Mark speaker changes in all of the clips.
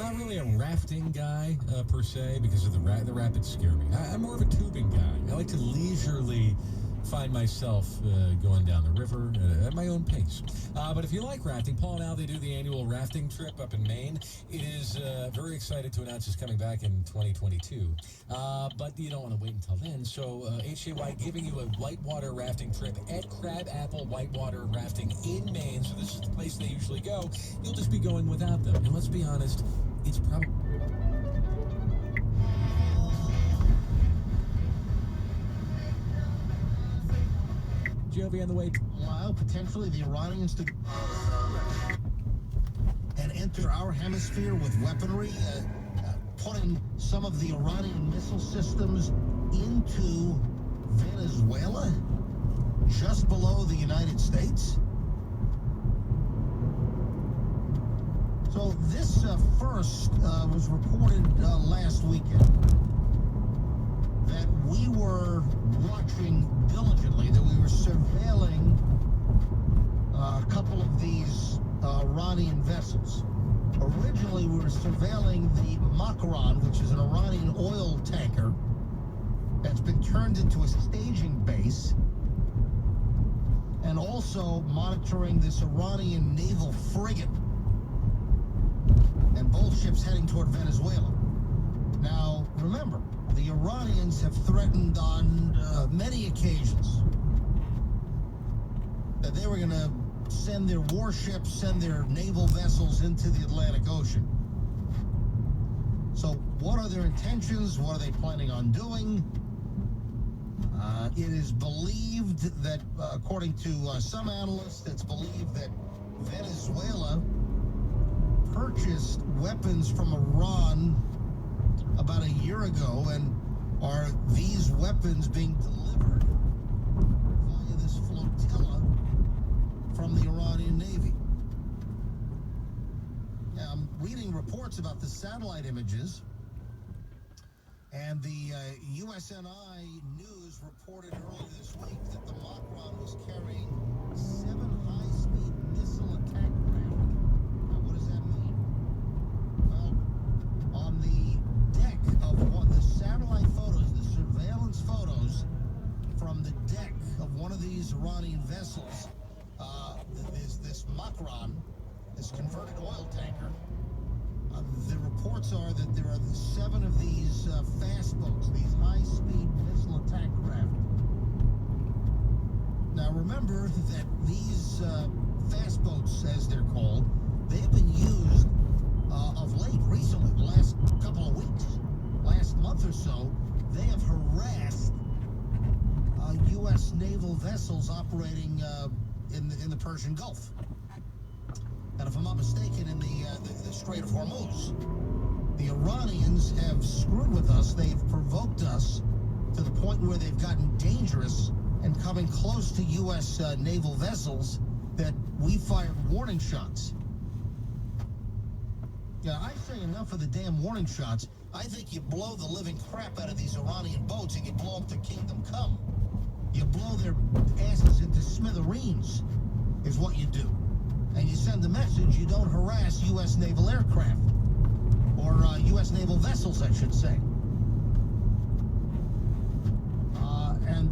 Speaker 1: not really a rafting guy per se because of the rapids scare me. I'm more of a tubing guy. I like to leisurely find myself going down the river at my own pace. But if you like rafting, Paul and Al, they do the annual rafting trip up in Maine. It is very excited to announce it's coming back in 2022. But you don't want to wait until then. So HAY giving you a whitewater rafting trip at Crab Apple Whitewater Rafting in Maine. So this is the place they usually go. You'll just be going without them. And let's be honest, it's probably... Jovi on the way.
Speaker 2: Allow potentially the Iranians to and enter our hemisphere with weaponry, putting some of the Iranian missile systems into Venezuela, just below the United States. So this first was reported last weekend that we were watching diligently, that we were surveilling a couple of these Iranian vessels. Originally, we were surveilling the Makran, which is an Iranian oil tanker that's been turned into a staging base, and also monitoring this Iranian naval frigate, and both ships heading toward Venezuela. Now, remember, the Iranians have threatened on many occasions that they were going to send their warships, send their naval vessels into the Atlantic Ocean. So what are their intentions? What are they planning on doing? It is believed that, according to some analysts, it's believed that Venezuela purchased weapons from Iran about a year ago, and are these weapons being delivered via this flotilla from the Iranian Navy? Now, I'm reading reports about the satellite images, and the USNI News reported earlier this week that the Makran was carrying 7 high-speed missile attack craft. Now, what does that mean? Well, on the deck of the satellite photos, the surveillance photos from the deck of one of these these Iranian vessels, this Makran, this converted oil tanker. The reports are that there are 7 of these fast boats, these high-speed missile attack craft. Now remember that these fast boats, as they're called, they've been used of late, recently, the last couple of weeks, last month or so. They have harassed U.S. naval vessels operating in the Persian Gulf. And if I'm not mistaken, in the Strait of Hormuz. The Iranians have screwed with us. They've provoked us to the point where they've gotten dangerous and coming close to U.S. naval vessels that we fired warning shots. Yeah, I say enough of the damn warning shots. I think you blow the living crap out of these Iranian boats and you blow up their kingdom come. You blow their asses into smithereens, is what you do. And you send a message you don't harass U.S. naval aircraft. Or U.S. naval vessels, I should say. And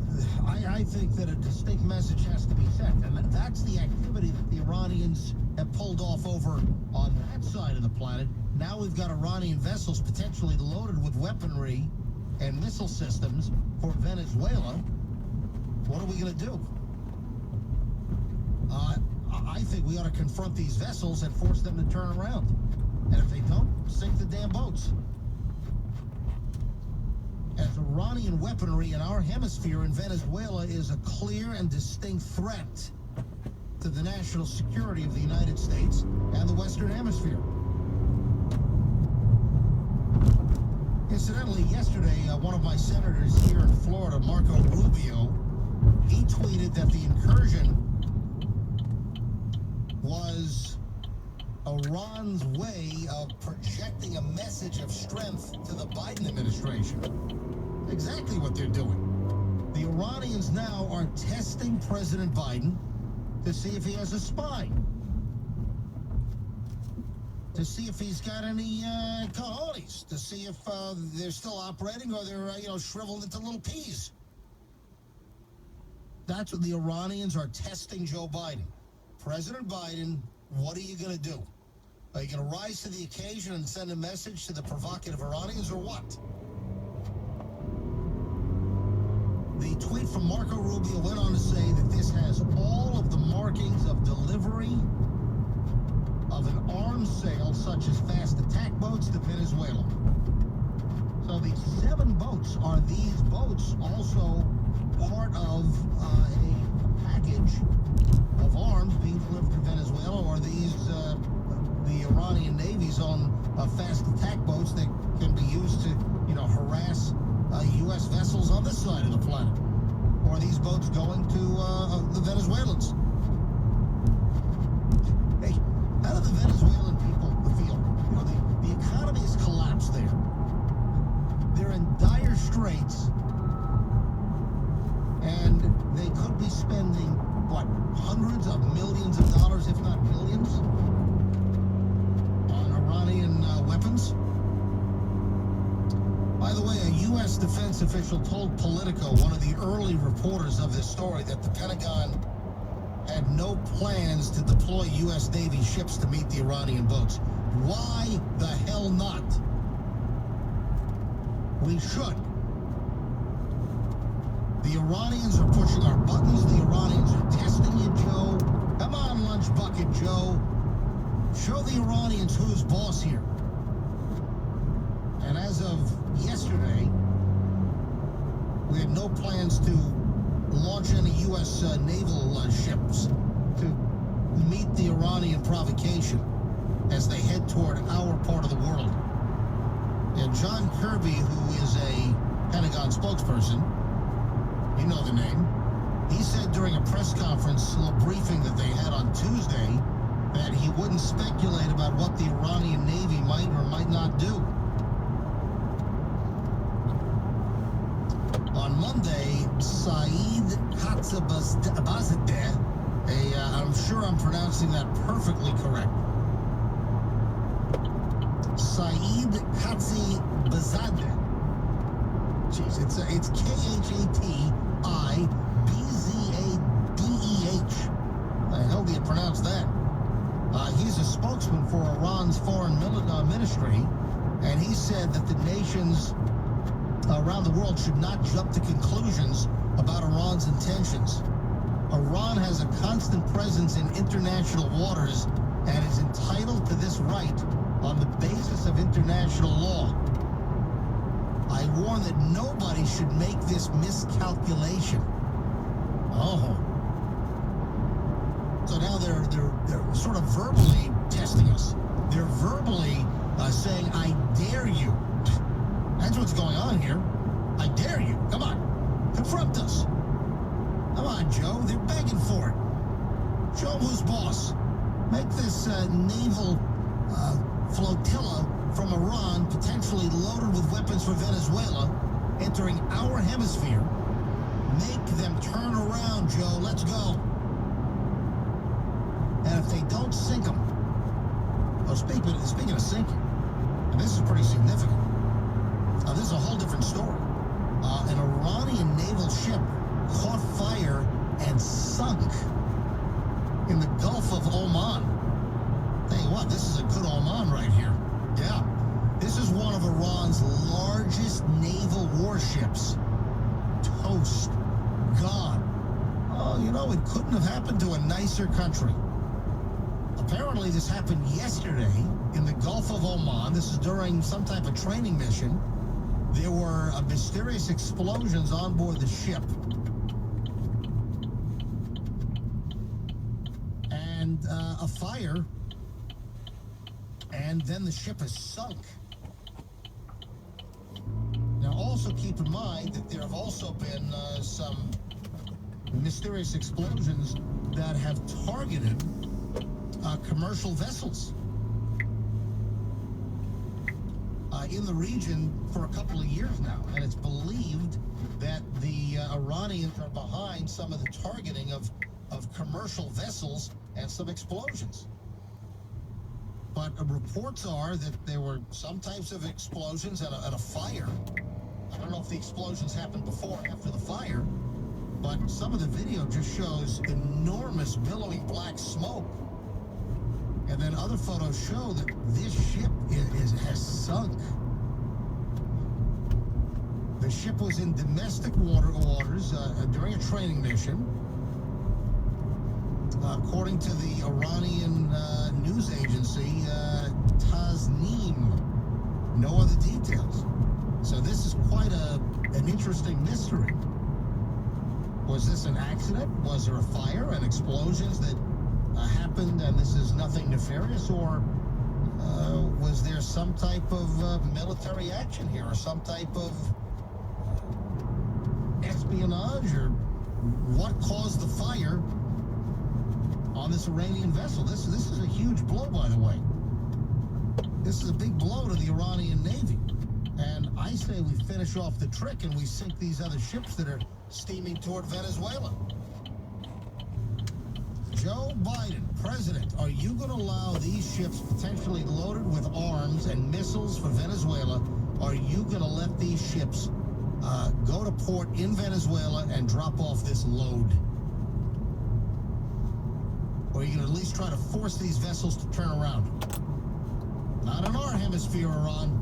Speaker 2: I think that a distinct message has to be sent. And that's the activity that the Iranians have pulled off over on that side of the planet. Now we've got Iranian vessels potentially loaded with weaponry and missile systems for Venezuela. What are we going to do? I think we ought to confront these vessels and force them to turn around. And if they don't, sink the damn boats. As Iranian weaponry in our hemisphere in Venezuela is a clear and distinct threat to the national security of the United States and the Western Hemisphere. Incidentally, yesterday, one of my senators here in Florida, Marco Rubio, he tweeted that the incursion was Iran's way of projecting a message of strength to the Biden administration. Exactly what they're doing. The Iranians now are testing President Biden to see if he has a spine, to see if he's got any cojones, to see if they're still operating or they're shriveled into little peas. That's what the Iranians are testing Joe Biden. President Biden, what are you going to do? Are you going to rise to the occasion and send a message to the provocative Iranians or what? The tweet from Marco Rubio went on to say that this has all of the markings of delivery of an arms sale, such as fast attack boats to Venezuela. So the 7 boats, are these boats also part of a package of arms being delivered to Venezuela, or are these the Iranian Navy's own fast attack boats that can be used to, harass U.S. vessels on this side of the planet? Or are these boats going to the Venezuelans? Hey, how do the Venezuelan people feel? The economy has collapsed there. They're in dire straits, and they could be spending, hundreds of millions of dollars, if not billions, on Iranian weapons? By the way, a U.S. defense official told Politico, one of the early reporters of this story, that the Pentagon had no plans to deploy U.S. Navy ships to meet the Iranian boats. Why the hell not? We should. The Iranians are pushing our buttons. The Iranians are testing you, Joe. Come on, lunch bucket, Joe. Show the Iranians who's boss here. And as of yesterday, we had no plans to launch any U.S. naval ships to meet the Iranian provocation as they head toward our part of the world. And John Kirby, who is a Pentagon spokesperson, you know the name, he said during a press conference, a little briefing that they had on Tuesday, that he wouldn't speculate about what the Iranian Navy might or might not do. On Monday, Saeed Khatibzadeh, I'm sure I'm pronouncing that perfectly correct. Saeed Khatibzadeh. Jeez, it's Khatibzadeh. announced that. He's a spokesman for Iran's foreign ministry, and he said that the nations around the world should not jump to conclusions about Iran's intentions. Iran has a constant presence in international waters and is entitled to this right on the basis of international law. I warn that nobody should make this miscalculation. Oh. So now they're sort of verbally testing us. They're verbally saying, I dare you. That's what's going on here. I dare you. Come on. Confront us. Come on, Joe. They're begging for it. Show them who's boss. Make this naval flotilla from Iran, potentially loaded with weapons for Venezuela, entering our hemisphere. Make them turn around, Joe. Let's go. And if they don't sink them, oh, speaking of sinking, and this is pretty significant. This is a whole different story. An Iranian naval ship caught fire and sunk in the Gulf of Oman. Tell you what, this is a good Oman right here. Yeah, this is one of Iran's largest naval warships. Toast. Gone. Oh, you know, it couldn't have happened to a nicer country. Apparently, this happened yesterday in the Gulf of Oman. This is during some type of training mission. There were mysterious explosions on board the ship. And a fire. And then the ship is sunk. Now, also keep in mind that there have also been some mysterious explosions that have targeted commercial vessels in the region for a couple of years now. And it's believed that the Iranians are behind some of the targeting of commercial vessels and some explosions. But reports are that there were some types of explosions and a fire. I don't know if the explosions happened before or after the fire, but some of the video just shows enormous billowing black smoke. And then other photos show that this ship has sunk. The ship was in domestic waters during a training mission. According to the Iranian news agency, Tasnim. No other details. So this is quite an interesting mystery. Was this an accident? Was there a fire and explosions that happened and this is nothing nefarious? Or was there some type of military action here or some type of espionage? Or what caused the fire on this Iranian vessel? This is a huge blow, by the way. This is a big blow to the Iranian Navy. And I say we finish off the trick and we sink these other ships that are steaming toward Venezuela. Joe Biden, President, are you going to allow these ships potentially loaded with arms and missiles for Venezuela? Are you going to let these ships go to port in Venezuela and drop off this load? Or are you going to at least try to force these vessels to turn around? Not in our hemisphere, Iran.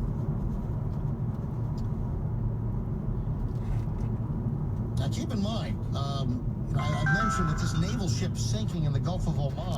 Speaker 2: Now, keep in mind, I mentioned that this naval ship sinking in the Gulf of Oman.